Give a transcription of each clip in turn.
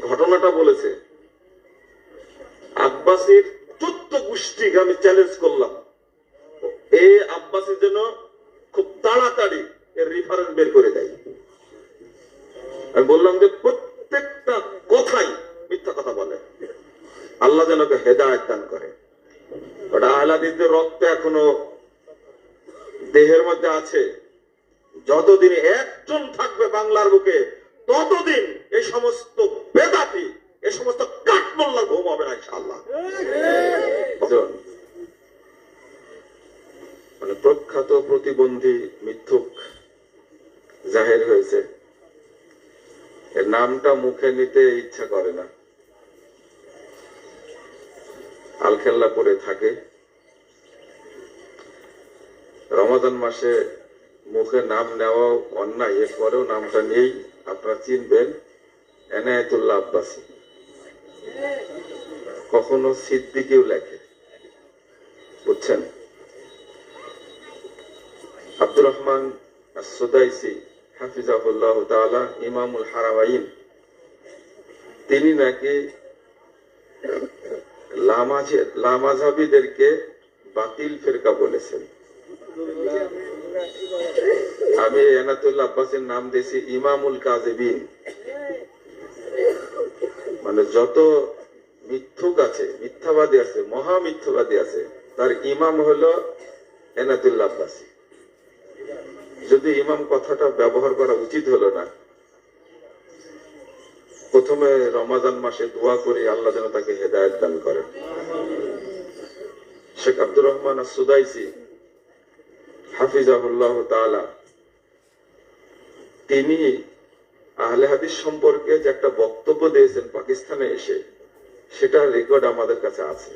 ঘটনাটা বলেছে, আব্বাসীর 14 গোষ্ঠীকে আমি চ্যালেঞ্জ করলাম, এই আব্বাসী যেন খুব তাড়াতাড়ি এর রেফারেন্স বের করে দেয়। আমি বললাম যে প্রত্যেকটা কথাই মিথ্যা কথা বলে, আল্লাহ যেন হেদায়েত দান করে। ওটা আহলে হাদিসদের রক্ত এখনো দেহের মধ্যে আছে। যতদিন একজন থাকবে বাংলার বুকে, ততদিন এই সমস্ত বেদাতি, এই সমস্ত কাঠমোল্লার ঘুম হবে না ইনশাআল্লাহ। মানে প্রখ্যাত প্রতিবন্ধী মিথ্যুক জাহির হয়েছে, এর নামটা মুখে নিতে ইচ্ছা করে না। আলখেল্লা করে থাকে। রমাদান মাসে মুখে নাম নেওয়া অন্যায়, এরপরেও নামটা নিয়েই আপনারা চিনবেন, এনায়েতুল্লাহ আব্বাসী। কখনো সিদ্দিকেও লেখে, বুঝছেন। আব্দুর রহমান আসুদাইসি হাফিজাহুল্লাহ তাআলা, ইমামুল হারামাইন, তিনি নাকি লামাযহাবীদেরকে বাতিল ফিরকা বলেছেন। আমি এনায়েতুল্লাহ আব্বাসীর নাম দিয়েছি ইমামুল কাযিবিন। মানে যত মিথ্যুক আছে, মিথ্যাবাদী আছে, মহা মিথ্যাবাদী আছে, তার ইমাম হলো এনায়েতুল্লাহ আব্বাসী। যদি ইমাম কথাটা ব্যবহার করা উচিত হলো না, প্রথমে রমাদান মাসে দোয়া করি আল্লাহ যেন তাকে হেদায়েত দান করেন। শেখ আব্দুর রহমান আসুদাইসি হাফিজাহুল্লাহ তাআলা, তিনি আহলে হাদিস সম্পর্কে যে একটা বক্তব্য দিয়েছেন পাকিস্তানে এসে, সেটা রেকর্ড আমাদের কাছে আছে।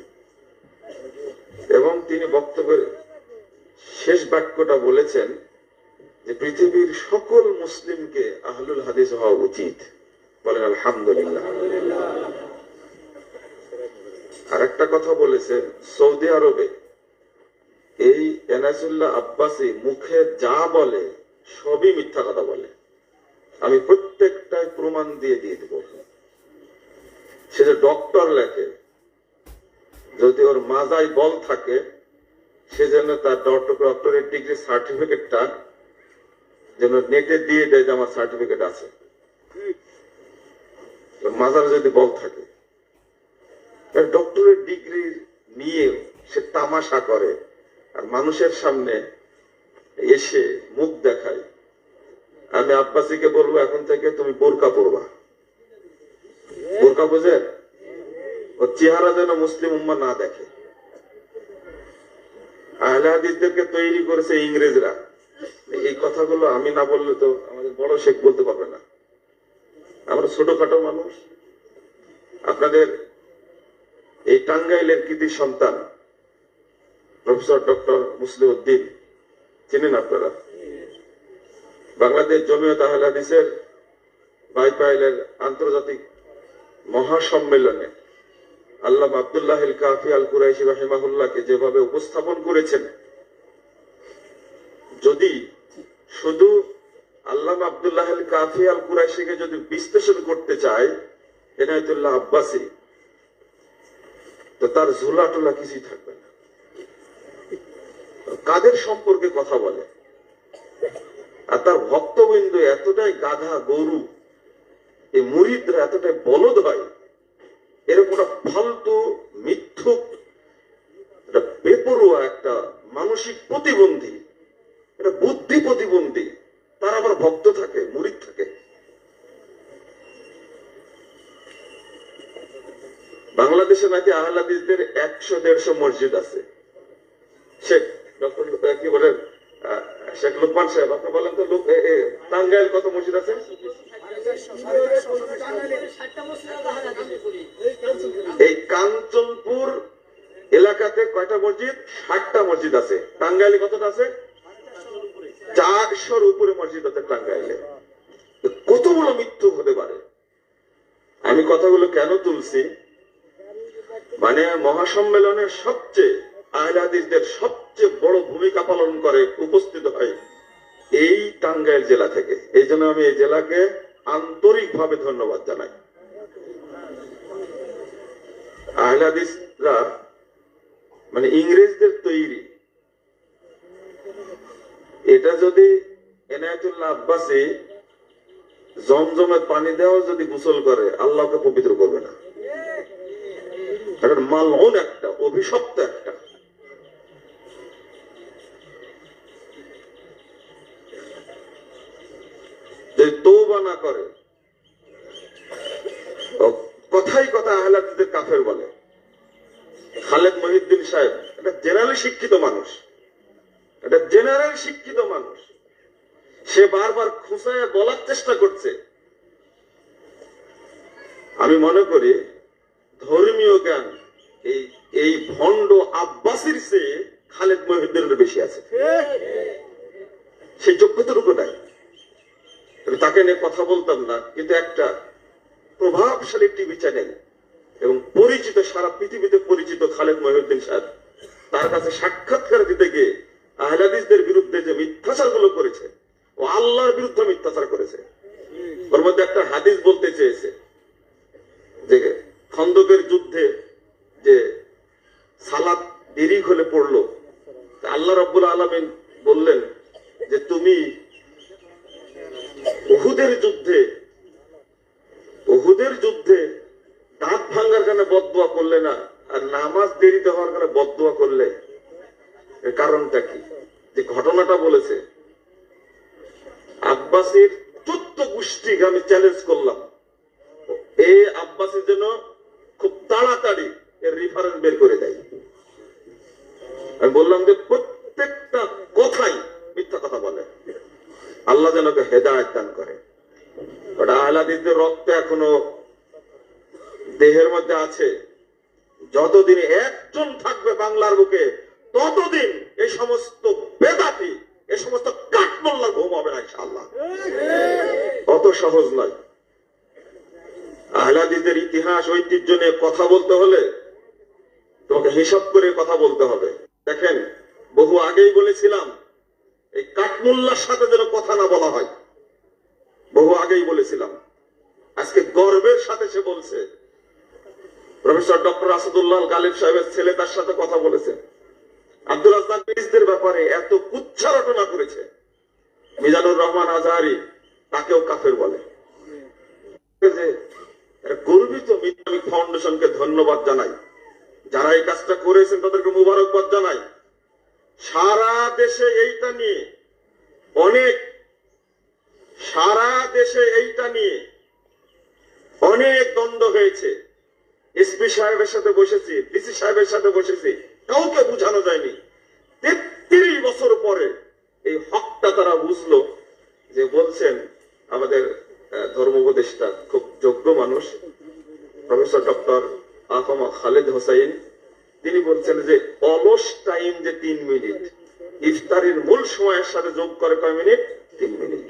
এবং তিনি বক্তব্যের শেষ বাক্যটা বলেছেন যে পৃথিবীর সকল মুসলিমকে আহলুল হাদিস হওয়া উচিত। বলেন আলহামদুলিল্লাহ। আর একটা কথা বলেছেন, সৌদি আরবে এই এনায়েতুল্লাহ আব্বাসী মুখে যা বলে সবই মিথ্যা কথা বলে। আমি প্রত্যেকটাই প্রমাণ দিয়ে দেব। সে যে ডক্টর লেখে, যদি ওর মাজায় বল থাকে, সে যেন তার ডক্টরের ডিগ্রি সার্টিফিকেটটা যেন নেটে দিয়ে দেয় যে আমার সার্টিফিকেট আছে। মাজার যদি বল থাকে, ডক্টরের ডিগ্রি নিয়ে সে তামাশা করে আর মানুষের সামনে এসে মুখ দেখায়। আমি আব্বাসীকে বলবো, এখন থেকে তুমি বোরকা পরবা। বোরকা বোঝেন? ওর চেহারা যেন মুসলিম উম্মাহ না দেখে। আহলে হাদিসদেরকে তৈরি করেছে ইংরেজরা। এই কথাগুলো আমি না বললে তো আমাদের বড় শেখ বলতে পারবে না। আমরা ছোটখাটো মানুষ। আপনাদের এই টাঙ্গাইলের কৃতি সন্তান প্রফেসর ডক্টর মুসলিম উদ্দিন চিনেন আপনারা? বাংলাদেশ জমিয়ত আহলে হাদিসের বাইপাইলের আন্তর্জাতিক মহাসম্মেলনে আল্লামা আব্দুল্লাহ আল কাফি আল কুরাইশি রাহিমাহুল্লাহকে যেভাবে উপস্থাপন করেছেন, যদি শুধু আল্লামা আব্দুল্লাহ আল কাফি আল কুরাইশিকে যদি বিশ্লেষণ করতে চায় এনায়েতুল্লাহ আব্বাসী, তো তার ঝোলা টোলা কিছুই থাকবে না। কাদের সম্পর্কে কথা বলে, আর তার ভক্তবৃন্দ এতটাই গাধা গরু, এই মুরিদরা এতটাই বলদ হয়, এরকম একটা ফালতু মিথ্যুক, একটা বেপরোয়া, একটা মানসিক প্রতিবন্ধী, এটা বুদ্ধি প্রতিবন্ধী, তার আবার ভক্ত থাকে, মুরিদ থাকে। বাংলাদেশে নাকি আহলে হাদিসদের 100-150 মসজিদ আছে। শেখ ডক্টর কি বলেন, শেখ লোকমান সাহেব, আপনি বলেন তো টাঙ্গাইল কত মসজিদ আছে? এই কাঞ্চনপুর এলাকাতে কয়টা মসজিদ? 60টা মসজিদ আছে। টাঙ্গাইলে কতটা আছে? 400-র উপরে মসজিদ আছে টাঙ্গাইলে। কত বড় মৃত্যু হতে পারে? আমি কথাগুলো কেন তুলছি, মানে মহাসম্মেলনের সবচেয়ে আহলে হাদিসদের সবচেয়ে বড় ভূমিকা পালন করে, উপস্থিত হয় এই টাঙ্গাইল জেলা থেকে। এই জন্য আমি এই জেলাকে আন্তরিকভাবে ধন্যবাদ জানাই। আহলে হাদিসরা মানে ইংরেজদের তৈরি। এটা যদি এনায়েতুল্লাহ আব্বাসী জমজমের পানি দেওয়া যদি গোসল করে আল্লাহকে পবিত্র করবে না। এটা মালউন একটা, অভিশপ্ত একটা। যদি তওবা না করে, কথাই কথা আহলে হাদিসদের কাফের বলে। খালেদ মহিউদ্দিন সাহেব এটা জেনারেল শিক্ষিত মানুষ, এটা জেনারেল শিক্ষিত মানুষ। সে বারবার খুঁচায় বলার চেষ্টা করছে। আমি মনে করি ধর্মীয় জ্ঞান এই ভণ্ড আব্বাসীর চেয়ে খালেদ মহিউদ্দিনের বেশি আছে। সেই যোগ্যতাটুকু নাই। তাকে নিয়ে কথা বলতাম না, কিন্তু একটা প্রভাবশালী টিভি চ্যানেল এবং পরিচিত, সারা পৃথিবীতে পরিচিত খালেদ মহিউদ্দিন সাহেব, তার কাছে সাক্ষাৎকার দিতে গিয়ে আহলে হাদিসদের বিরুদ্ধে যে মিথ্যাচার গুলো করেছে, ও আল্লাহর বিরুদ্ধে মিথ্যাচার করেছে। ওর মধ্যে একটা হাদিস বলতে চেয়েছে যে খন্দকের যুদ্ধে যে সালাত দেরি হলে পড়লো, আল্লাহ রাব্বুল আলামিন বললেন যে তুমি উহুদের যুদ্ধে দাঁত ভাঙ্গার কারণে বদদুয়া করলে না, আর নামাজ দেরিতে হওয়ার কারণে বদদুয়া করলে। এর কারণটা কি? যে ঘটনাটা বলেছে, আব্বাসীর 14 গোষ্ঠীকে আমি চ্যালেঞ্জ করলাম, এই আব্বাসী যেন খুব তাড়াতাড়ি এর রেফারেন্স বের করে দেয়। আমি বললাম যে প্রত্যেকটা কথাই মিথ্যা কথা বলে, আল্লাহ যেন হেদায়েত দান করে। ওটা আহলে হাদিসদের রক্ত এখনো দেহের মধ্যে আছে। যতদিন একজন থাকবে বাংলার বুকে, ততদিন এই সমস্ত বেদাতি, এই সমস্ত কাঠমোল্লার ঘুম হবে না ইনশাআল্লাহ। অত সহজ নয়। আহলে হাদিসদের ইতিহাস, ঐতিহ্য নিয়ে কথা বলতে হলে তোমাকে হিসাব করে কথা বলতে হবে। দেখেন, বহু আগেই বলেছিলাম এই কাঠমোল্লার সাথে যেন কথা না বলা হয়, বহু আগেই বলেছিলাম। আজকে গর্বের সাথে সে বলছে, প্রফেসর ডক্টর আসাদুল্লাহ গালিব সাহেবের ছেলে তার সাথে কথা বলেছে, আব্দুল রাজ্জাক মিজদের ব্যাপারে এত কুচ্ছা রটনা করেছে। মিজানুর রহমান আজহারি তাকেও কাফের বলে। গর্বিত ইসলামিক ফাউন্ডেশনকে ধন্যবাদ জানাই, যারা এই কাজটা করেছেন তাদেরকে মুবারকবাদ জানাই। সারা দেশে এইটা নিয়ে অনেক দ্বন্দ্ব হয়েছে। এসপি সাহেবের সাথে বসেছি, ডিসি সাহেবের সাথে বসেছি, কাউকে বুঝানো যায়নি। 33 বছর পরে এই হকটা তারা বুঝলো। যে বলছেন আমাদের ধর্ম উপদেষ্টা, খুব যোগ্য মানুষ, প্রফেসর ডক্টর আহমদ খালেদ হোসাইন, তিনি বলছেন যে অলস টাইম যে 3 মিনিট, ইফতারের মূল সময়ের সাথে যোগ করে কয় মিনিট? 3 মিনিট।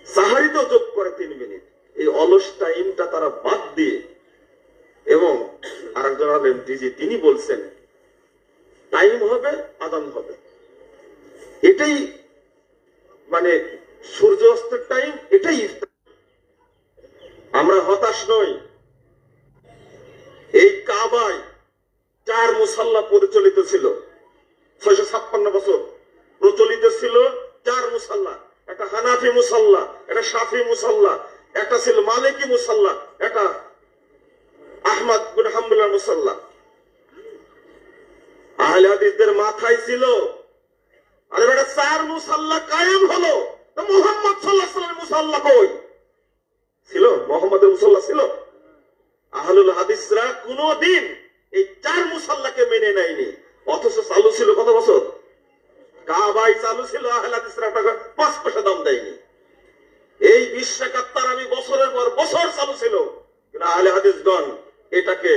সাহারিতেও যোগ করে 3 মিনিট। এই অলস টাইমটা তারা বাদ দিয়ে, এবং আরেকজন হলেন ডিজি, তিনি বলছেন টাইম হবে, আদান হবে, এটাই মানে সূর্য অস্তের টাইম, এটাই ইফতার। আমরা হতাশ নই। এই কাবায় 4 মুসাল্লা পরিচালিত ছিল, 656 বছর প্রচলিত ছিল 4 মুসাল্লা। একটা হানাফি মুসাল্লা, একটা শাফি মুসাল্লা, একটা ছিল মালিকি মুসাল্লা, একটা আহমদ বিন হাম্বলের মুসাল্লা। আহলে হাদিসদের মাথায় ছিল, আরে বেটা 4 মুসাল্লা কায়েম হলো, তো মুহাম্মদ সাল্লাল্লাহু আলাইহি ওয়াসাল্লামের মুসাল্লা কই ছিল? মুহাম্মদের মুসাল্লা ছিল? আহলুল হাদিসরা কোনদিন এই 4 মুসাল্লাকে মেনে নেয়নি, অথচ চালু ছিল কত বছর? কাবায় চালু ছিল, আহলে হাদিসরা 5 পয়সা দাম দেয়নি। এই বিশ্বকাপ আমি বছরের পর বছর চালু ছিল, কিন্তু আহলে হাদিসগণ এটাকে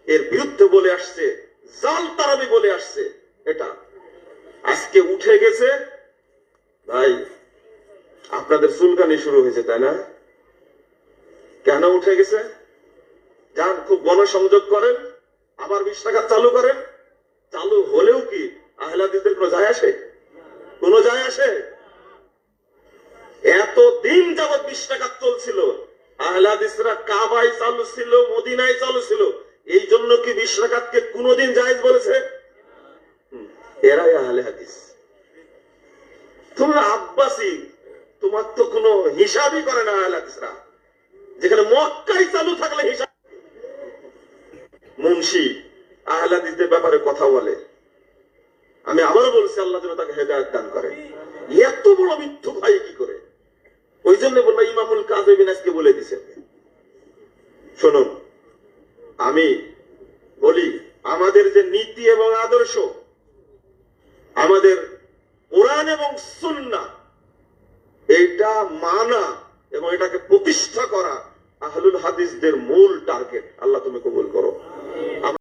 এর বিরুদ্ধে বলে আসছে, জাল তারাবি বলে আসছে। এটা আজকে উঠে গেছে। ভাই, আপনাদের চুলকানি শুরু হয়েছে, তাই না? কেন উঠে গেছে? যান, খুব গণসংযোগ করেন, আবার 20 টাকা চালু করেন। চালু হলেও কি আহলে হাদিসদের কোনো যায় আসে? কোনো যায় আসে? এত দিন যাবত 20 টাকা চলছিল, আহলে হাদিসরা কাবায় চালু ছিল, মদিনায় চালু ছিল, এই জন্য কি 20 রাকাতকে কোনোদিন জায়েজ বলেছে? এরাই আহলে হাদিস। তোমরা আব্বাসী, তোমার তো কোনো হিসাবই করে না আহলে হাদিসরা। যেখানে মক্কাই চালু থাকলে হিসাব। মুন্সি আহলে হাদিসদের ব্যাপারে কথা বলে, আমি আবারও বলছি আল্লাহ যেন তাকে হেদায়েত দান করে। এত বড় মিথ্যুক হয় কি করে? ওই জন্য বললাম ইমামুল কাযিমিন আজকে বলে দিছে। শুনুন, আমি বলি আমাদের যে নীতি এবং আদর্শ, আমাদের কোরআন এবং সুন্নাহ, এটা মানা এবং এটাকে প্রতিষ্ঠা করা আহলুল হাদিসদের মূল টার্গেট। আল্লাহ তুমি কবুল করো।